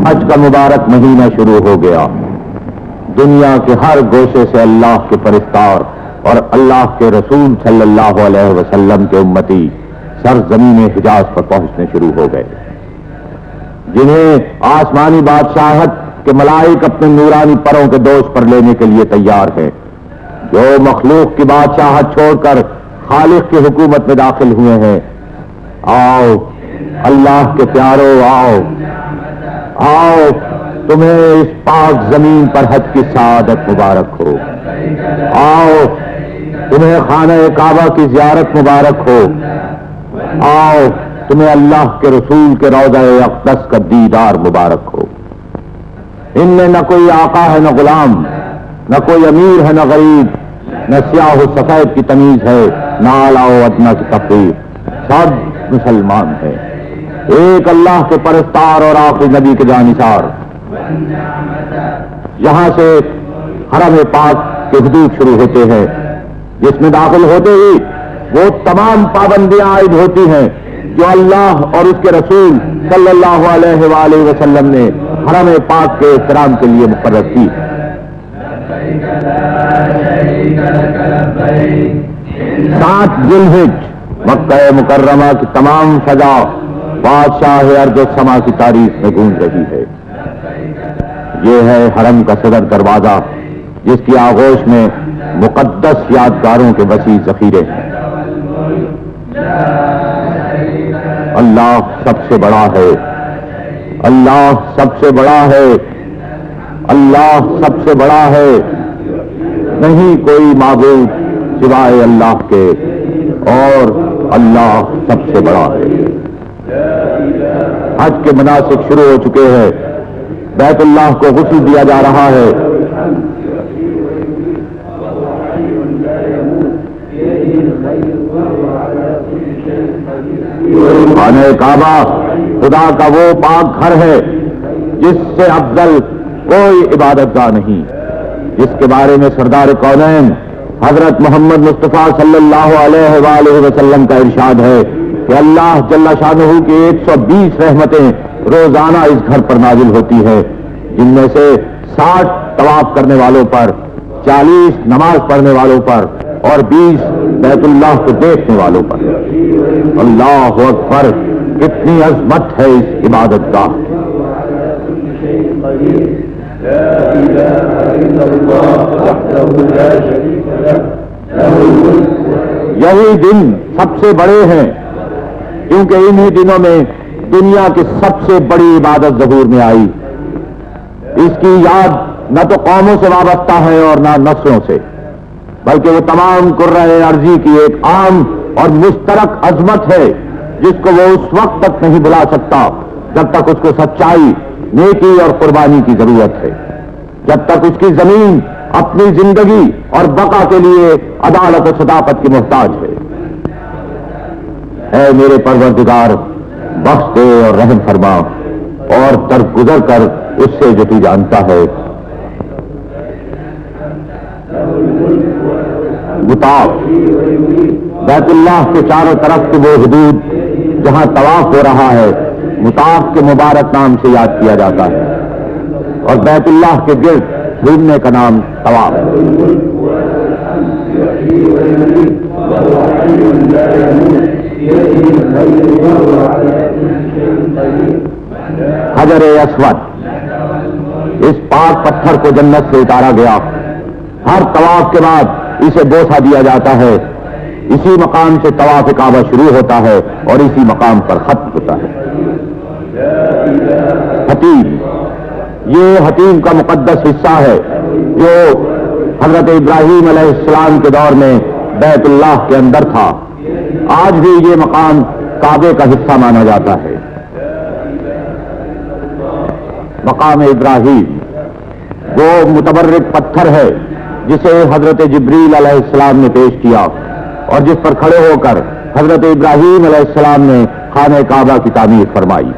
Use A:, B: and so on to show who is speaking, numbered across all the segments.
A: حج کا مبارک مہینہ شروع ہو گیا. دنیا کے ہر گوشے سے اللہ کے فرشتار اور اللہ کے رسول صلی اللہ علیہ وسلم کے امتی سرزمین حجاز پر پہنچنے شروع ہو گئے، جنہیں آسمانی بادشاہت کے ملائک اپنے نورانی پروں کے دوش پر لینے کے لیے تیار ہیں. جو مخلوق کی بادشاہت چھوڑ کر خالق کی حکومت میں داخل ہوئے ہیں، آؤ اللہ کے پیارو، آؤ آؤ، تمہیں اس پاک زمین پر حج کی سعادت مبارک ہو. آؤ، تمہیں خانہ کعبہ کی زیارت مبارک ہو. آؤ، تمہیں اللہ کے رسول کے روضہ اقدس کا دیدار مبارک ہو. ان میں نہ کوئی آقا ہے نہ غلام، نہ کوئی امیر ہے نہ غریب، نہ سیاہ و سفید کی تمیز ہے، نہ اعلیٰ و ادنیٰ کی تفریق. سب مسلمان ہیں، ایک اللہ کے پرستار اور آخری نبی کے جانثار. یہاں سے حرم پاک کے حدود شروع ہوتے ہیں، جس میں داخل ہوتے ہی وہ تمام پابندیاں عائد ہوتی ہیں جو اللہ اور اس کے رسول صلی اللہ علیہ وآلہ وسلم نے حرم پاک کے احترام کے لیے مقرر کی. 7 ذوالحجہ مکہ مکرمہ کی تمام فضا بادشاہ ارض و سما کی تعریف میں گونج رہی ہے. یہ ہے حرم کا صدر دروازہ، جس کی آغوش میں مقدس یادگاروں کے وسیع ذخیرے ہیں. اللہ سب سے بڑا ہے، اللہ سب سے بڑا ہے، اللہ سب سے بڑا ہے. نہیں کوئی معبود سوائے اللہ کے، اور اللہ سب سے بڑا ہے. حج کے مناسک شروع ہو چکے ہیں، بیت اللہ کو غسل دیا جا رہا ہے. خانہ کعبہ خدا کا وہ پاک گھر ہے جس سے افضل کوئی عبادت گاہ نہیں، جس کے بارے میں سردار کونین حضرت محمد مصطفیٰ صلی اللہ علیہ وآلہ وسلم کا ارشاد ہے کہ اللہ جل شانہ کی 120 رحمتیں روزانہ اس گھر پر نازل ہوتی ہے، جن میں سے 60 طواف کرنے والوں پر، 40 نماز پڑھنے والوں پر اور 20 بیت اللہ کو دیکھنے والوں پر. اللہ اکبر، کتنی عظمت ہے اس عبادت کا. یہی دن سب سے بڑے ہیں، کیونکہ انہی دنوں میں دنیا کی سب سے بڑی عبادت ظہور میں آئی. اس کی یاد نہ تو قوموں سے وابستہ ہے اور نہ نسلوں سے، بلکہ وہ تمام قرۂ ارضی کی ایک عام اور مشترک عظمت ہے، جس کو وہ اس وقت تک نہیں بلا سکتا جب تک اس کو سچائی، نیکی اور قربانی کی ضرورت ہے، جب تک اس کی زمین اپنی زندگی اور بقا کے لیے عدالت و صداقت کی محتاج ہے. اے میرے پروردگار، بخش دے اور رحم فرما، اور درگزر کر اس سے جو تو جانتا ہے. مطاف بیت اللہ کے چاروں طرف کی وہ حدود جہاں طواف ہو رہا ہے، مطاف کے مبارک نام سے یاد کیا جاتا ہے، اور بیت اللہ کے گرد گھومنے کا نام طواف. حجر اسود، اس پاک پتھر کو جنت سے اتارا گیا. ہر طواف کے بعد اسے بوسہ دیا جاتا ہے. اسی مقام سے طواف کعبہ شروع ہوتا ہے اور اسی مقام پر ختم ہوتا ہے. حتیم، یہ حتیم کا مقدس حصہ ہے جو حضرت ابراہیم علیہ السلام کے دور میں بیت اللہ کے اندر تھا. آج بھی یہ مقام کعبے کا حصہ مانا جاتا ہے. مقام ابراہیم وہ متبرک پتھر ہے جسے حضرت جبریل علیہ السلام نے پیش کیا، اور جس پر کھڑے ہو کر حضرت ابراہیم علیہ السلام نے خانہ کعبہ کی تعمیر فرمائی.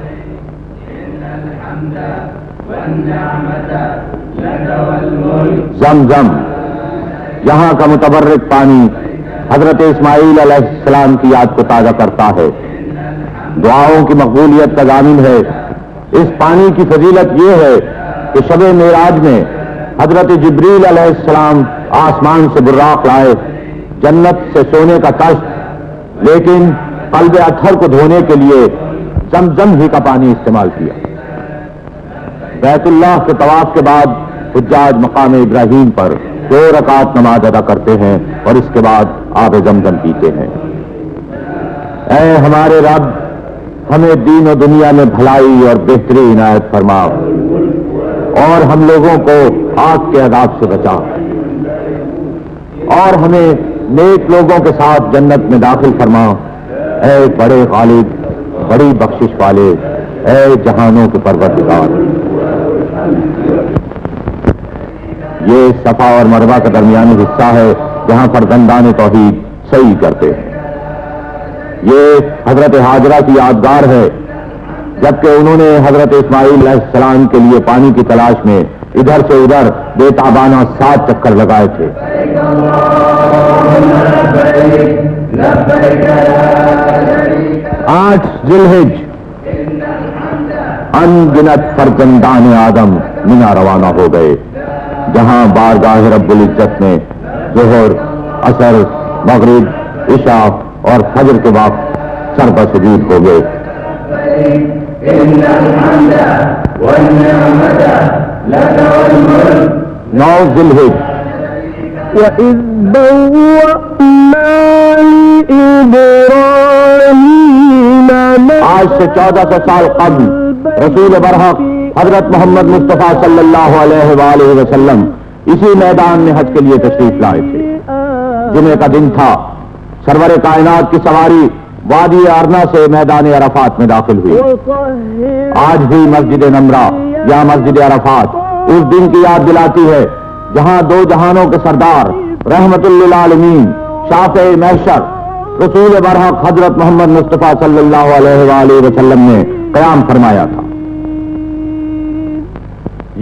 A: زمزم، یہاں کا متبرک پانی حضرت اسماعیل علیہ السلام کی یاد کو تازہ کرتا ہے، دعاؤں کی مقبولیت کا ضامن ہے. اس پانی کی فضیلت یہ ہے کہ شب معراج میں حضرت جبریل علیہ السلام آسمان سے براق لائے، جنت سے سونے کا طشت، لیکن قلب اطہر کو دھونے کے لیے زمزم ہی کا پانی استعمال کیا۔ بیت اللہ کے طواف کے بعد حجاج مقام ابراہیم پر 2 رکعت نماز ادا کرتے ہیں اور اس کے بعد آب زمزم پیتے ہیں۔ اے ہمارے رب، ہمیں دین و دنیا میں بھلائی اور بہتری عنایت فرما اور ہم لوگوں کو آگ کے عذاب سے بچا، اور ہمیں نیک لوگوں کے ساتھ جنت میں داخل فرما۔ اے بڑے غالب، بڑی بخشش والے، اے جہانوں کے پروردگار۔ یہ صفا اور مروہ کا درمیانی حصہ ہے جہاں فرزندان توحید سعی کرتے ہیں۔ یہ حضرت ہاجرہ کی یادگار ہے، جبکہ انہوں نے حضرت اسماعیل علیہ السلام کے لیے پانی کی تلاش میں ادھر سے ادھر بے تابانہ 7 چکر لگائے تھے۔ 8 ذی الحج ان گنت فرزندان آدم مینا روانہ ہو گئے، جہاں بارگاہ رب العزت میں ظہر، عصر، مغرب، عشاء اور فجر کے وقت سربہ سجود ہو گئے۔ 9 ذی الحج
B: وَإِذْ بَوَّأْنَا لِإِبْرَاهِيمَ
A: آج سے 1400 سال قبل رسول برحق حضرت محمد مصطفیٰ صلی اللہ علیہ وآلہ وسلم اسی میدان میں حج کے لیے تشریف لائے تھے۔ جمعے کا دن تھا، سرور کائنات کی سواری وادی ارنا سے میدان عرفات میں داخل ہوئی۔ آج بھی مسجد نمرہ یا مسجد عرفات اس دن کی یاد دلاتی ہے جہاں 2 جہانوں کے سردار رحمت للعالمین شافع محشر رسول برحق حضرت محمد مصطفیٰ صلی اللہ علیہ وآلہ وسلم نے قیام فرمایا تھا۔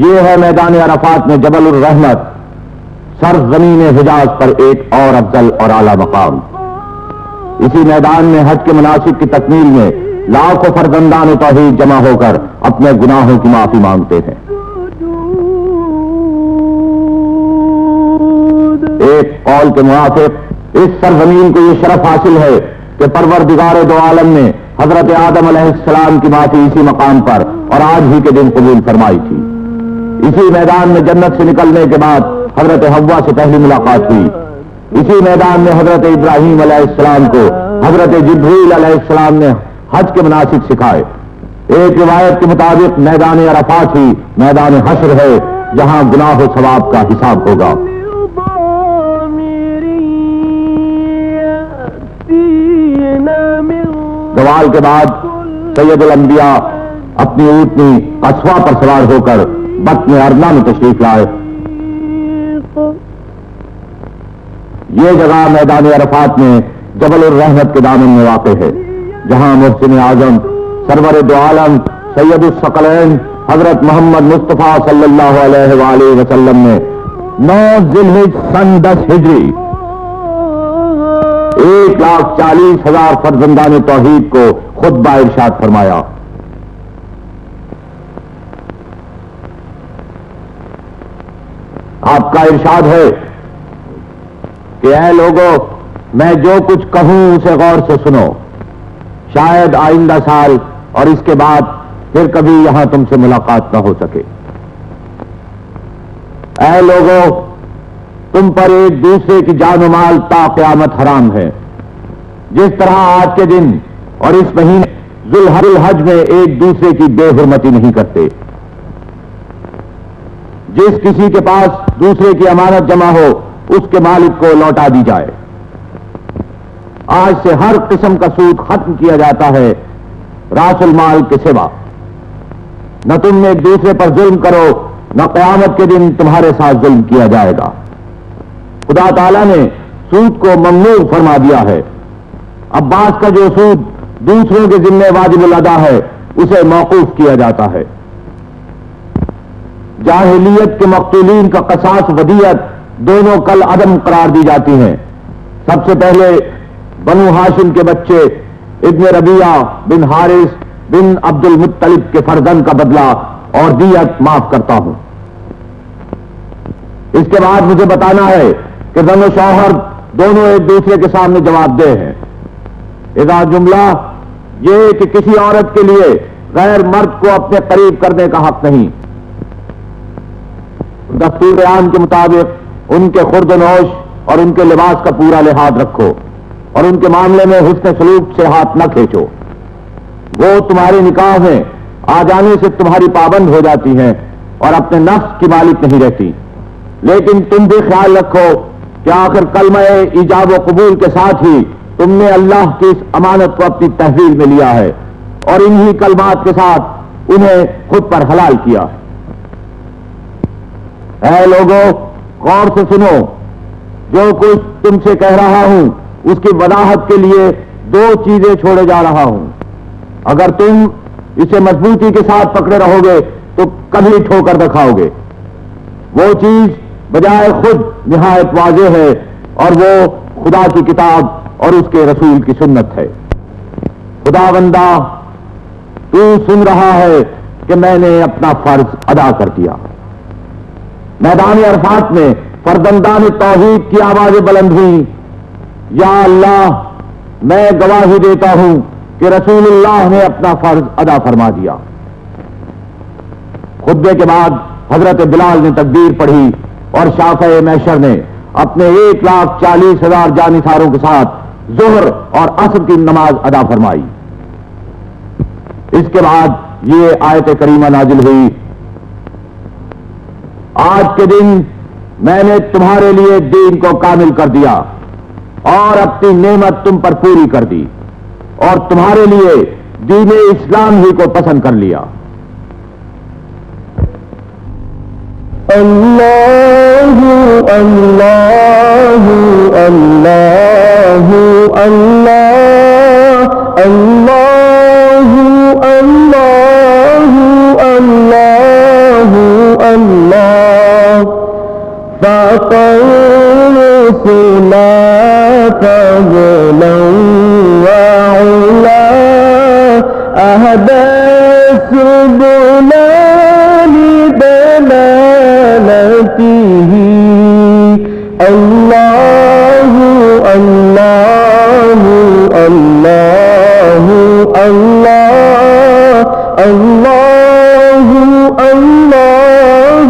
A: یہ ہے میدان عرفات میں جبل الرحمت، سرزمین حجاز پر ایک اور افضل اور اعلیٰ مقام۔ اسی میدان میں حج کے مناسک کی تکمیل میں لاکھوں فرزندان توحید جمع ہو کر اپنے گناہوں کی معافی مانگتے ہیں۔ ایک قول کے موافق اس سرزمین کو یہ شرف حاصل ہے کہ پروردگار دو عالم نے حضرت آدم علیہ السلام کی معافی اسی مقام پر اور آج ہی کے دن قبول فرمائی تھی۔ اسی میدان میں جنت سے نکلنے کے بعد حضرت حوا سے پہلی ملاقات ہوئی۔ اسی میدان میں حضرت ابراہیم علیہ السلام کو حضرت جبریل علیہ السلام نے حج کے مناسک سکھائے۔ ایک روایت کے مطابق میدان عرفات ہی میدان حشر ہے جہاں گناہ و ثواب کا حساب ہوگا۔ زوال کے بعد سید الانبیاء اپنی اونٹنی قصوہ پر سوار ہو کر بطن ارنا میں تشریف لائے۔ یہ جگہ میدان عرفات میں جبل الرحمت کے دامن میں واقع ہے، جہاں محسن اعظم سرور دو عالم سید الثقلین حضرت محمد مصطفیٰ صلی اللہ علیہ وآلہ وسلم نے 9 ذی الحج سن 10 ہجری 1,40,000 فرزندان توحید کو خطبہ ارشاد فرمایا۔ آپ کا ارشاد ہے کہ اے لوگوں، میں جو کچھ کہوں اسے غور سے سنو، شاید آئندہ سال اور اس کے بعد پھر کبھی یہاں تم سے ملاقات نہ ہو سکے۔ اے لوگوں، تم پر ایک دوسرے کی جان و مال تا قیامت حرام ہے۔ جس طرح آج کے دن اور اس مہینے ذی الحج میں ایک دوسرے کی بے حرمتی نہیں کرتے۔ جس کسی کے پاس دوسرے کی امانت جمع ہو اس کے مالک کو لوٹا دی جائے۔ آج سے ہر قسم کا سود ختم کیا جاتا ہے راس المال کے سوا۔ نہ تم ایک دوسرے پر ظلم کرو، نہ قیامت کے دن تمہارے ساتھ ظلم کیا جائے گا۔ خدا تعالیٰ نے سود کو ممنوع فرما دیا ہے۔ عباس کا جو سود دوسروں کے ذمہ واجب الادا ہے اسے موقوف کیا جاتا ہے۔ جاہلیت کے مقتولین کا قصاص ودیت دونوں کل عدم قرار دی جاتی ہیں۔ سب سے پہلے بنو ہاشم کے بچے ابن ربیعہ بن حارث بن عبد المطلب کے فرزند کا بدلہ اور دیت معاف کرتا ہوں۔ اس کے بعد مجھے بتانا ہے کہ زن و شوہر دونوں ایک دوسرے کے سامنے جواب دہ ہیں۔ اذا جملہ یہ کہ کسی عورت کے لیے غیر مرد کو اپنے قریب کرنے کا حق نہیں۔ دستور عام کے مطابق ان کے خورد و نوش اور ان کے لباس کا پورا لحاظ رکھو اور ان کے معاملے میں حسن سلوک سے ہاتھ نہ کھینچو۔ وہ تمہارے نکاح میں آ جانے سے تمہاری پابند ہو جاتی ہیں اور اپنے نفس کی مالک نہیں رہتی، لیکن تم بھی خیال رکھو کہ آخر کلمہ ایجاب و قبول کے ساتھ ہی تم نے اللہ کی اس امانت کو اپنی تحویل میں لیا ہے اور انہی کلمات کے ساتھ انہیں خود پر حلال کیا ہے۔ اے لوگوں، غور سے سنو، جو کچھ تم سے کہہ رہا ہوں اس کی وضاحت کے لیے دو چیزیں چھوڑے جا رہا ہوں۔ اگر تم اسے مضبوطی کے ساتھ پکڑے رہو گے تو کبھی ٹھوکر نہ کھاؤ گے۔ وہ چیز بجائے خود نہایت واضح ہے اور وہ خدا کی کتاب اور اس کے رسول کی سنت ہے۔ خدا بندہ، تو سن رہا ہے کہ میں نے اپنا فرض ادا کر دیا۔ میدان عرفات میں فرزندان توحید کی آوازیں بلند ہوئی، یا اللہ، میں گواہی دیتا ہوں کہ رسول اللہ نے اپنا فرض ادا فرما دیا۔ خطبے کے بعد حضرت بلال نے تکبیر پڑھی اور شافع محشر نے اپنے 1,40,000 جانثاروں کے ساتھ ظہر اور عصر کی نماز ادا فرمائی۔ اس کے بعد یہ آیت کریمہ نازل ہوئی، آج کے دن میں نے تمہارے لیے دین کو کامل کر دیا اور اپنی نعمت تم پر پوری کر دی اور تمہارے لیے دین اسلام ہی کو پسند کر لیا۔
B: اللہ اللہ اللہ اللہ اللہ اللہ اللہ اللہ فَقَوْسُنَا فَضْلًا وَعُلَا أَهْدَى سُبُلًا لِدَلَالَتِهِ اللہ اللہ اللہ اللہ اللہ اللہ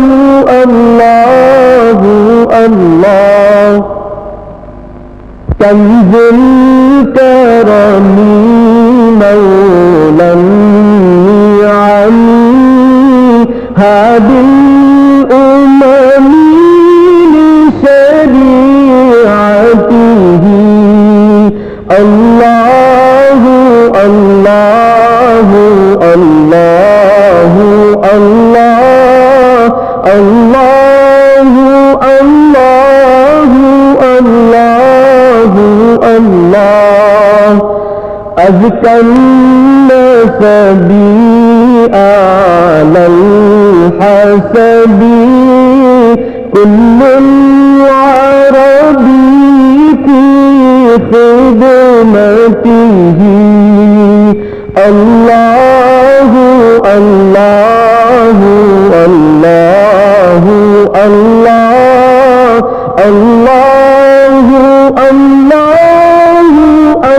B: اللہ اللہ کنز الکرم مولا النعم هادي الأمم لشريعته الله الله الله الله الله الله الله الله أزكى الناس بي أعلى الحسب كل العربي في خدمته الله الله الله الله الله الله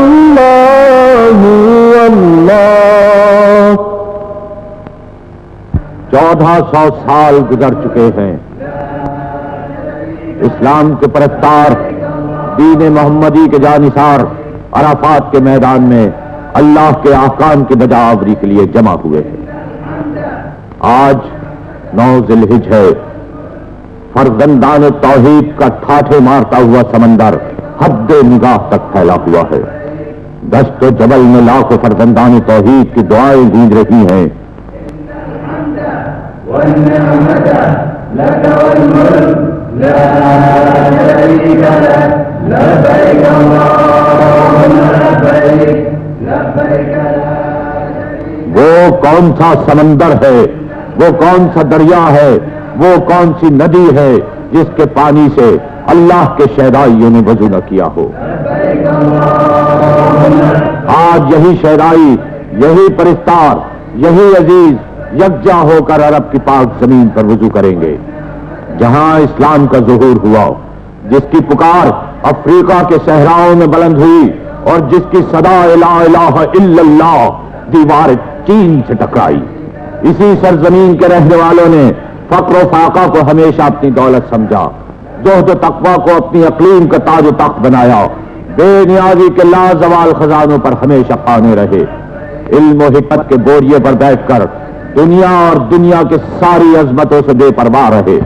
B: الله الله
A: 1400 سال گزر چکے ہیں، اسلام کے پرستار، دین محمدی کے جانثار عرفات کے میدان میں اللہ کے احکام کی بجاوری کے لیے جمع ہوئے ہیں۔ آج 9 ذی الحج ہے، فرزندان توحید کا ٹھاٹھے مارتا ہوا سمندر حد نگاہ تک پھیلا ہوا ہے۔ دشت و جبل میں لاکھوں فرزندان توحید کی دعائیں گونج رہی ہیں۔
C: والنعمة لك والملك لا شريك لك لبيك اللهم لبيك لبيك لا شريك
A: وہ کون سا سمندر ہے، وہ کون سا دریا ہے، وہ کون سی ندی ہے جس کے پانی سے اللہ کے شہدائیوں نے وضو نہ کیا ہو؟ آج یہی شہدائی یہی پرستار، یہی عزیز یکجا ہو کر عرب کی پاک زمین پر وضو کریں گے جہاں اسلام کا ظہور ہوا، جس کی پکار افریقہ کے صحراؤں میں بلند ہوئی اور جس کی صدا لا الہ الا اللہ دیوار چین سے ٹکرائی۔ اسی سرزمین کے رہنے والوں نے فقر و فاقہ کو ہمیشہ اپنی دولت سمجھا، زہد و تقویٰ کو اپنی اقلیم کا تاج و تخت بنایا، بے نیازی کے لازوال خزانوں پر ہمیشہ قانے رہے، علم و حکمت کے بوریے پر بیٹھ کر دنیا اور دنیا کے ساری عظمتوں سے بے پرواہ رہے۔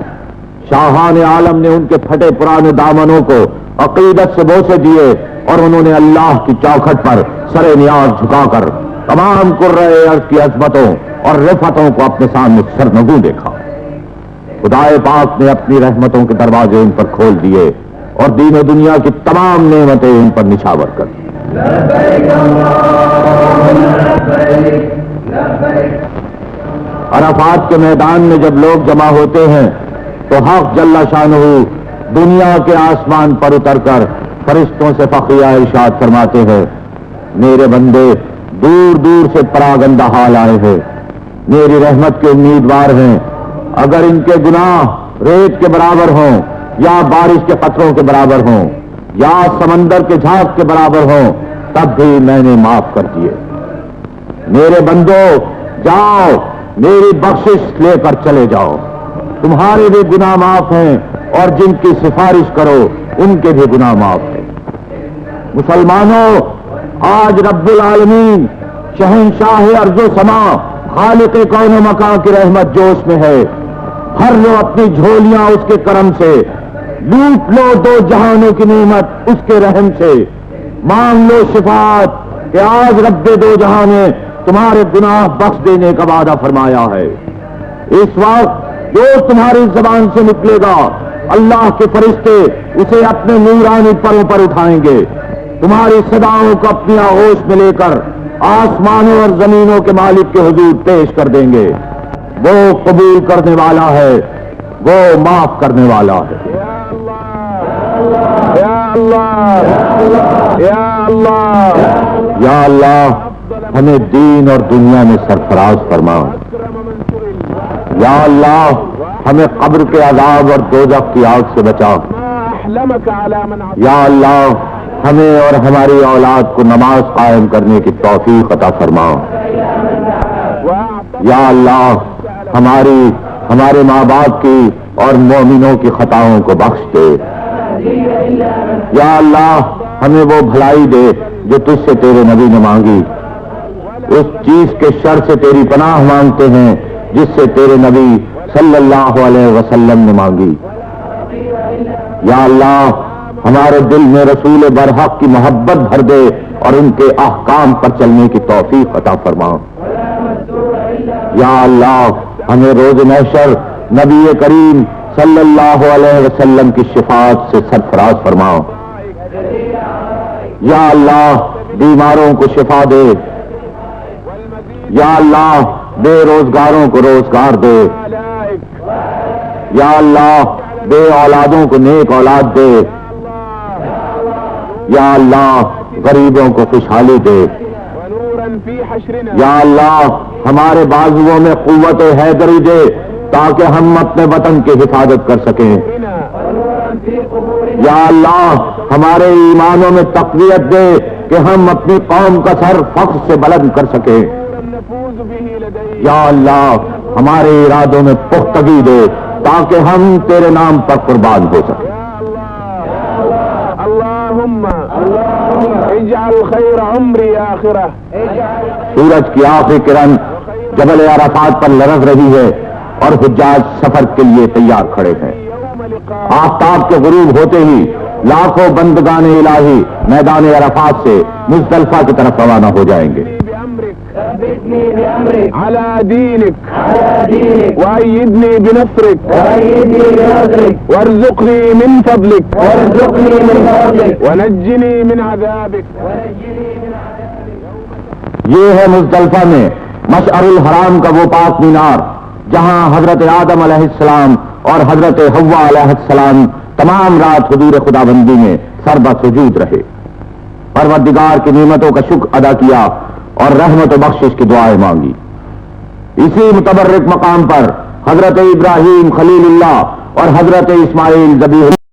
A: شاہان عالم نے ان کے پھٹے پرانے دامنوں کو عقیدت سے بوسے دیے اور انہوں نے اللہ کی چوکھٹ پر سر نیاز جھکا کر تمام قرۂ ارض کی عظمتوں اور رفتوں کو اپنے سامنے سرنگوں دیکھا۔ خدائے پاک نے اپنی رحمتوں کے دروازے ان پر کھول دیے اور دین و دنیا کی تمام نعمتیں ان پر نچھاور کر دی۔ عرفات کے میدان میں جب لوگ جمع ہوتے ہیں تو حق جل شانہ دنیا کے آسمان پر اتر کر فرشتوں سے فخریہ ارشاد فرماتے ہیں، میرے بندے دور دور سے پراگندہ حال آئے ہیں، میری رحمت کے امیدوار ہیں، اگر ان کے گناہ ریت کے برابر ہوں یا بارش کے قطروں کے برابر ہوں یا سمندر کے جھاگ کے برابر ہوں تب بھی میں نے معاف کر دیے۔ میرے بندو جاؤ، میری بخشش لے کر چلے جاؤ، تمہارے بھی گناہ معاف ہیں اور جن کی سفارش کرو ان کے بھی گناہ معاف ہیں۔ مسلمانوں، آج رب العالمین شہنشاہ ارض و سما خالق کون و مکان کی رحمت جوش میں ہے، بھر لو اپنی جھولیاں اس کے کرم سے، لوٹ لو دو جہانوں کی نعمت اس کے رحم سے، مانگ لو شفاعت کہ آج رب دو جہاں نے تمہارے گناہ بخش دینے کا وعدہ فرمایا ہے۔ اس وقت جو تمہاری زبان سے نکلے گا اللہ کے فرشتے اسے اپنے نورانی پروں پر اٹھائیں گے، تمہاری صداؤں کو اپنی آغوش میں لے کر آسمانوں اور زمینوں کے مالک کے حضور پیش کر دیں گے۔ وہ قبول کرنے والا ہے، وہ معاف کرنے والا ہے۔
B: یا اللہ یا اللہ
A: یا اللہ ہمیں دین اور دنیا میں سرفراز فرما، یا اللہ ہمیں قبر کے عذاب اور دوزخ کی آگ سے بچا، یا اللہ ہمیں اور ہماری اولاد کو نماز قائم کرنے کی توفیق عطا فرما، یا اللہ ہمارے ماں باپ کی اور مومنوں کی خطاؤں کو بخش دے، یا اللہ ہمیں وہ بھلائی دے جو تجھ سے تیرے نبی نے مانگی، اس چیز کے شر سے تیری پناہ مانگتے ہیں جس سے تیرے نبی صلی اللہ علیہ وسلم نے مانگی، یا اللہ ہمارے دل میں رسول برحق کی محبت بھر دے اور ان کے احکام پر چلنے کی توفیق عطا فرما، یا اللہ ہمیں روز محشر نبی کریم صلی اللہ علیہ وسلم کی شفاعت سے سرفراز فرما، یا اللہ بیماروں کو شفا دے، یا اللہ بے روزگاروں کو روزگار دے، یا اللہ بے اولادوں کو نیک اولاد دے، یا اللہ غریبوں کو خوشحالی دے، یا اللہ ہمارے بازوؤں میں قوت حیدری دے تاکہ ہم اپنے وطن کی حفاظت کر سکیں، یا اللہ ہمارے ایمانوں میں تقویت دے کہ ہم اپنی قوم کا سر فخر سے بلند کر سکیں، یا اللہ ہمارے ارادوں میں پختگی دے تاکہ ہم تیرے نام پر قربان ہو سکیں۔
B: اللہم اجعل خیر عمری آخرہ۔
A: سورج کی آخری کرن جبل عرفات پر لرز رہی ہے اور حجاج سفر کے لیے تیار کھڑے ہیں۔ آفتاب کے غروب ہوتے ہی لاکھوں بندگان الہی میدان عرفات سے مزدلفہ کی طرف روانہ ہو جائیں گے۔
B: على دينك وأيدني بنصرك وارزقني من فضلك ونجني من عذابك۔
A: یہ ہے مزدلفہ میں مشعر الحرام کا وہ پاک مینار جہاں حضرت آدم علیہ السلام اور حضرت حوا علیہ السلام تمام رات حضور خدا بندی میں سر بسجود رہے، پروردگار کی نعمتوں کا شکر ادا کیا اور رحمت و بخشش کی دعائیں مانگی۔ اسی متبرک مقام پر حضرت ابراہیم خلیل اللہ اور حضرت اسماعیل ذبیح